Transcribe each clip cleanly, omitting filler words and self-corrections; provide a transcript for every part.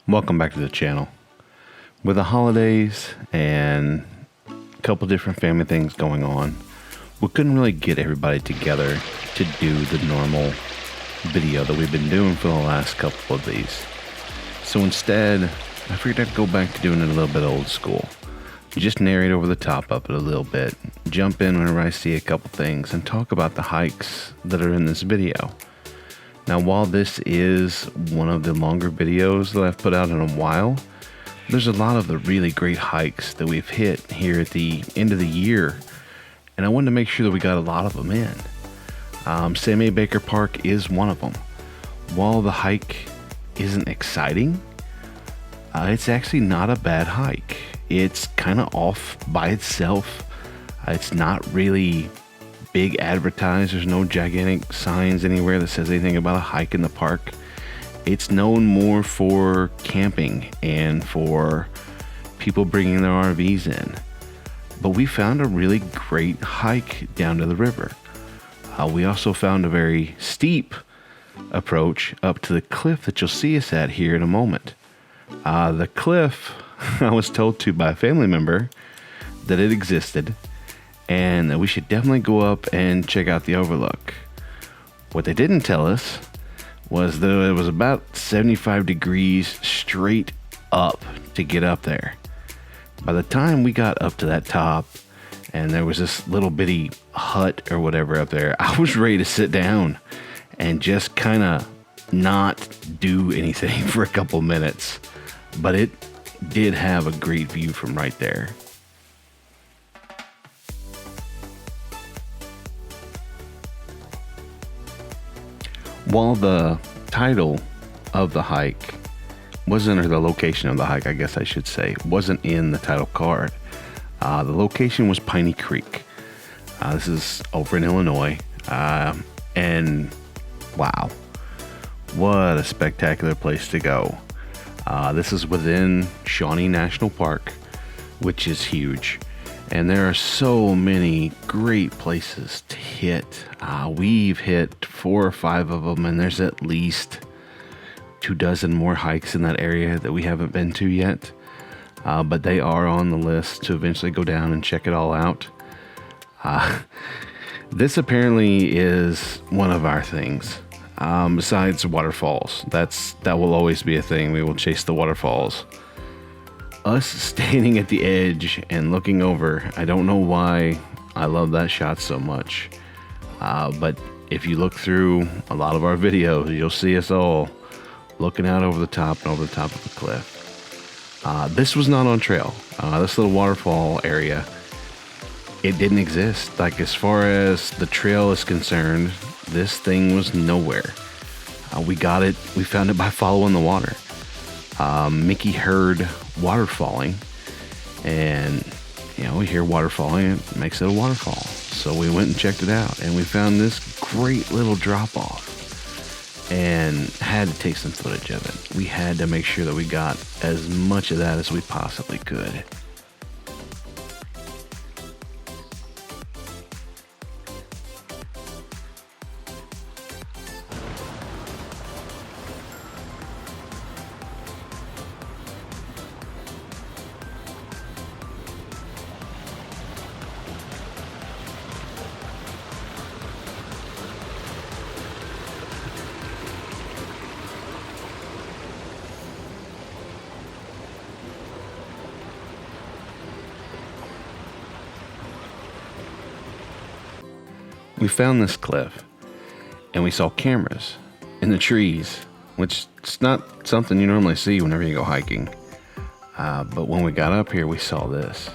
Welcome back to the channel. With the holidays and a couple different family things going on, we couldn't really get everybody together to do the normal video that we've been doing for the last couple of these. So instead, I figured I'd go back to doing it a little bit old school. Just narrate over the top of it a little bit, jump in whenever I see a couple things, and talk about the hikes that are in this video. Now, while this is one of the longer videos that I've put out in a while, there's a lot of the really great hikes that we've hit here at the end of the year, and I wanted to make sure that we got a lot of them in. Sam A. Baker Park is one of them. While the hike isn't exciting, it's actually not a bad hike. It's kind of off by itself. It's not really big advertised. There's no gigantic signs anywhere that says anything about a hike in the park. It's known more for camping and for people bringing their RVs in. But we found a really great hike down to the river. We also found a very steep approach up to the cliff that you'll see us at here in a moment. The cliff, I was told to by a family member that it existed and that we should definitely go up and check out the overlook. What they didn't tell us was that it was about 75 degrees straight up to get up there. By the time we got up to that top and there was this little bitty hut or whatever up there, I was ready to sit down and just kind of not do anything for a couple minutes. But it did have a great view from right there. While the title of the hike wasn't, or the location of the hike, I guess I should say, wasn't in the title card, the location was Piney Creek. This is over in Illinois, and wow, what a spectacular place to go. This is within Shawnee National Park, which is huge. And there are so many great places to hit. We've hit 4 or 5 of them, and there's at least 24 more hikes in that area that we haven't been to yet. But they are on the list to eventually go down and check it all out. This apparently is one of our things. Besides waterfalls, that will always be a thing. We will chase the waterfalls. Us standing at the edge and looking over, I don't know why I love that shot so much. But if you look through a lot of our videos, you'll see us all looking out over the top and over the top of the cliff. This was not on trail. This little waterfall area, it didn't exist. Like, as far as the trail is concerned, this thing was nowhere. We found it by following the water. Mickey heard water falling, and we hear water falling, it makes it a waterfall. So we went and checked it out, and we found this great little drop off and had to take some footage of it. We had to make sure that we got as much of that as we possibly could. We found this cliff and we saw cameras in the trees, which is not something you normally see whenever you go hiking. But when we got up here, we saw this.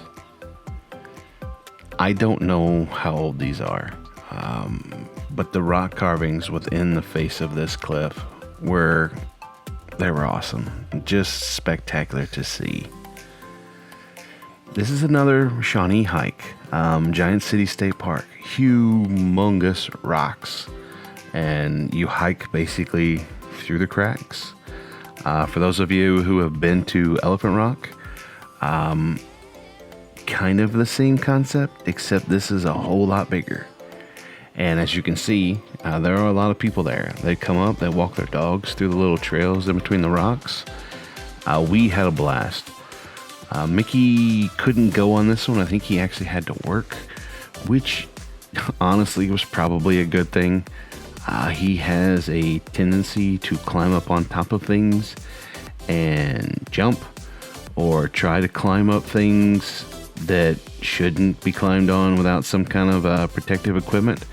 I don't know how old these are, but the rock carvings within the face of this cliff were awesome. Just spectacular to see. This is another Shawnee hike, Giant City State Park, humongous rocks, and you hike basically through the cracks. For those of you who have been to Elephant Rock, kind of the same concept, except this is a whole lot bigger. And as you can see, there are a lot of people there. They come up, they walk their dogs through the little trails in between the rocks. We had a blast. Mickey couldn't go on this one. I think he actually had to work, which honestly was probably a good thing. He has a tendency to climb up on top of things and jump, or try to climb up things that shouldn't be climbed on without some kind of protective equipment.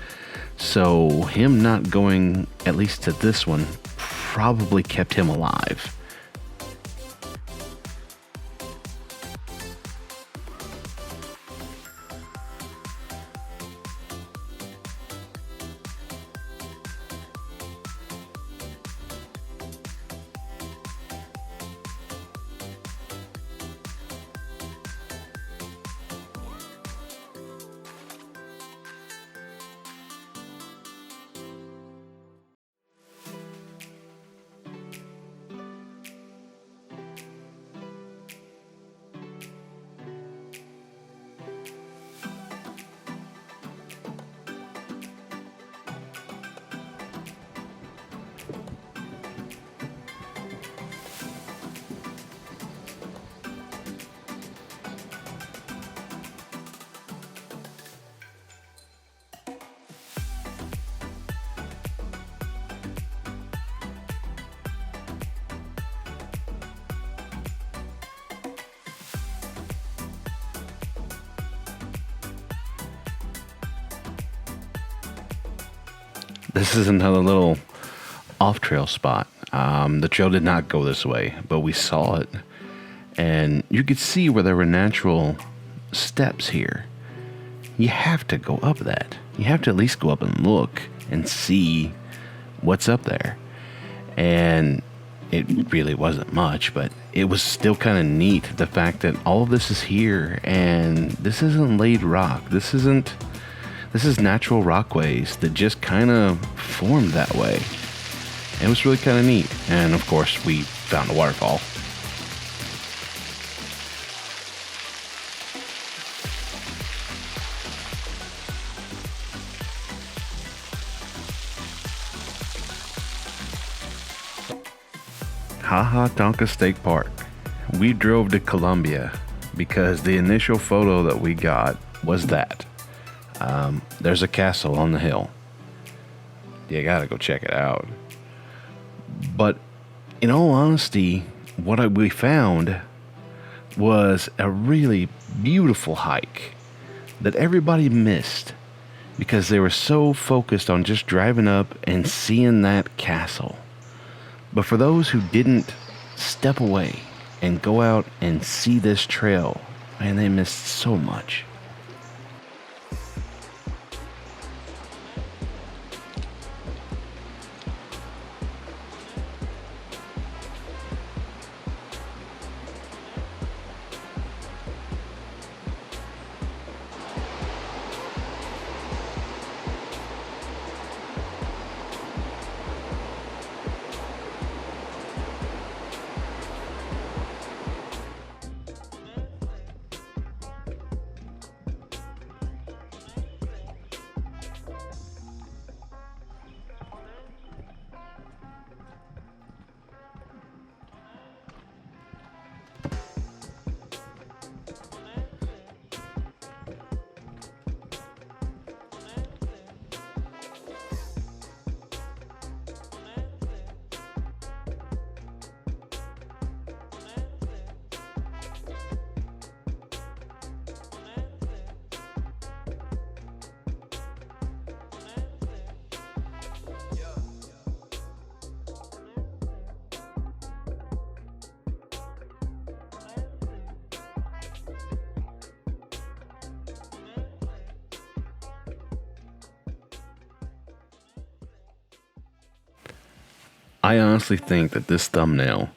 So him not going, at least to this one, probably kept him alive. This is another little off-trail spot. The trail did not go this way, but we saw it. And you could see where there were natural steps here. You have to go up that. You have to at least go up and look and see what's up there. And it really wasn't much, but it was still kind of neat. The fact that all of this is here, and this isn't laid rock. This is natural rockways that just kind of formed that way. It was really kind of neat. And of course, we found a waterfall. Tonka State Park. We drove to Columbia because the initial photo that we got was that. There's a castle on the hill. You gotta go check it out. But in all honesty, what we found was a really beautiful hike that everybody missed because they were so focused on just driving up and seeing that castle. But for those who didn't step away and go out and see this trail, man, they missed so much. I honestly think that this thumbnail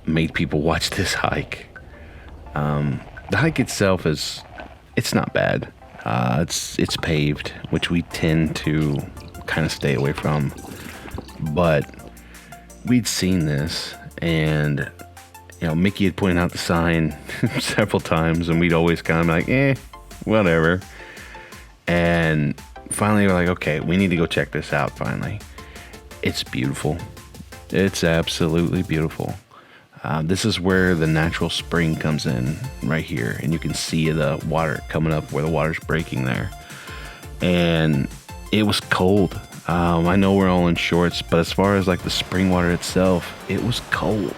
made people watch this hike. The hike itself it's not bad. It's paved, which we tend to kind of stay away from. But we'd seen this, and Mickey had pointed out the sign several times, and we'd always kind of like, whatever. And finally, we're like, okay, we need to go check this out. Finally, it's beautiful. It's absolutely beautiful. This is where the natural spring comes in right here, and you can see the water coming up where the water's breaking there. And it was cold. I know we're all in shorts, but as far as like the spring water itself, it was cold.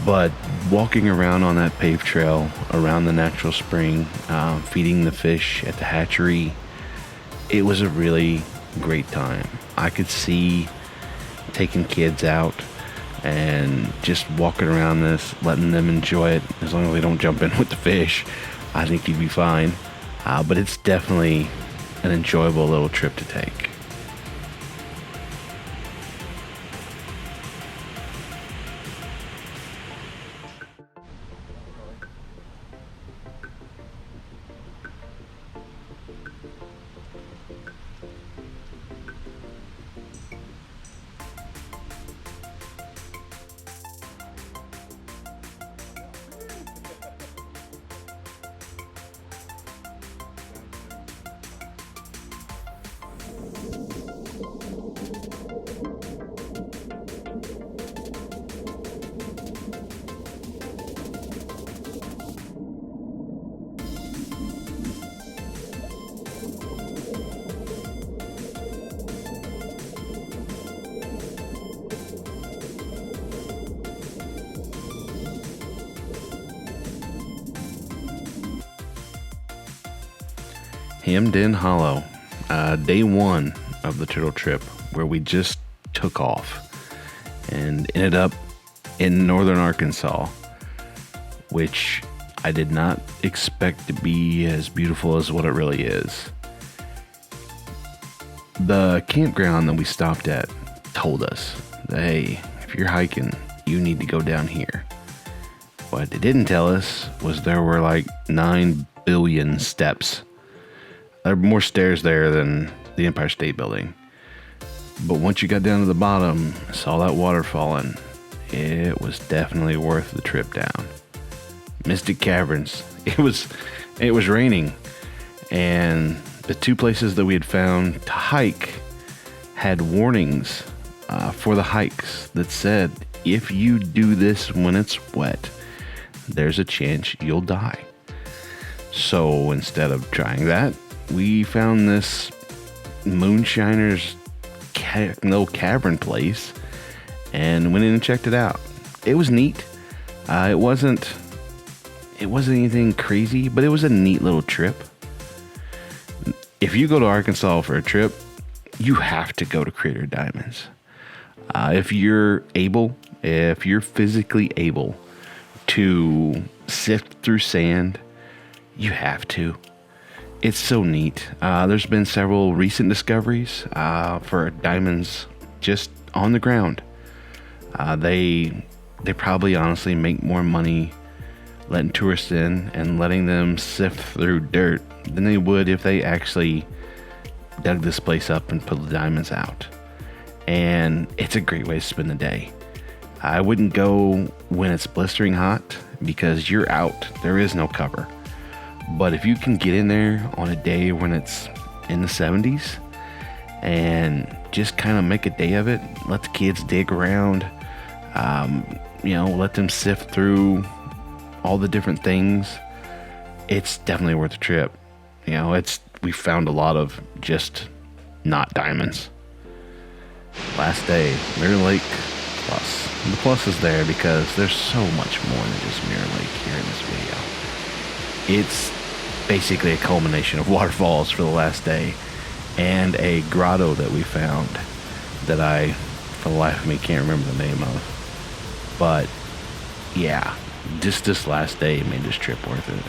But walking around on that paved trail around the natural spring, feeding the fish at the hatchery, it was a really great time. I could see taking kids out and just walking around this, letting them enjoy it. As long as they don't jump in with the fish, I think you'd be fine. But it's definitely an enjoyable little trip to take. Hemmed In Hollow, day one of the turtle trip, where we just took off and ended up in northern Arkansas, which I did not expect to be as beautiful as what it really is. The campground that we stopped at told us that, hey, if you're hiking, you need to go down here. What they didn't tell us was there were like 9 billion steps. There are more stairs there than the Empire State Building. But once you got down to the bottom, saw that waterfall, it was definitely worth the trip down. Mystic Caverns. It was raining, and the 2 places that we had found to hike had warnings for the hikes that said, if you do this when it's wet, there's a chance you'll die. So instead of trying that, we found this moonshiner's little cavern place and went in and checked it out. It was neat. It wasn't anything crazy, but it was a neat little trip. If you go to Arkansas for a trip, you have to go to Crater Diamonds. If you're physically able to sift through sand, you have to. It's so neat. There's been several recent discoveries for diamonds just on the ground. They probably honestly make more money letting tourists in and letting them sift through dirt than they would if they actually dug this place up and put the diamonds out. And it's a great way to spend the day. I wouldn't go when it's blistering hot because you're out. There is no cover. But if you can get in there on a day when it's in the 70s and just kind of make a day of it, let the kids dig around, let them sift through all the different things, it's definitely worth the trip. We found a lot of just not diamonds. Last day, Mirror Lake Plus. The plus is there because there's so much more than just Mirror Lake here in this video. It's basically a culmination of waterfalls for the last day and a grotto that we found that I, for the life of me, can't remember the name of. But yeah, just this last day made this trip worth it.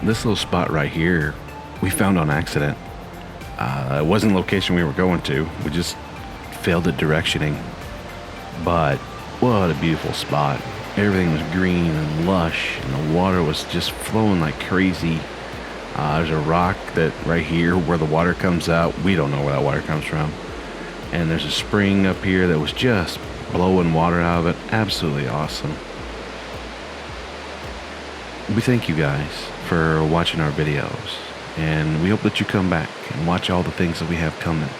This little spot right here, we found on accident. It wasn't the location we were going to. We just failed at directioning. But What a beautiful spot. Everything was green and lush, and the water was just flowing like crazy. There's a rock that right here where the water comes out. We don't know where that water comes from. And there's a spring up here that was just blowing water out of it. Absolutely awesome. We thank you guys for watching our videos, and we hope that you come back and watch all the things that we have coming.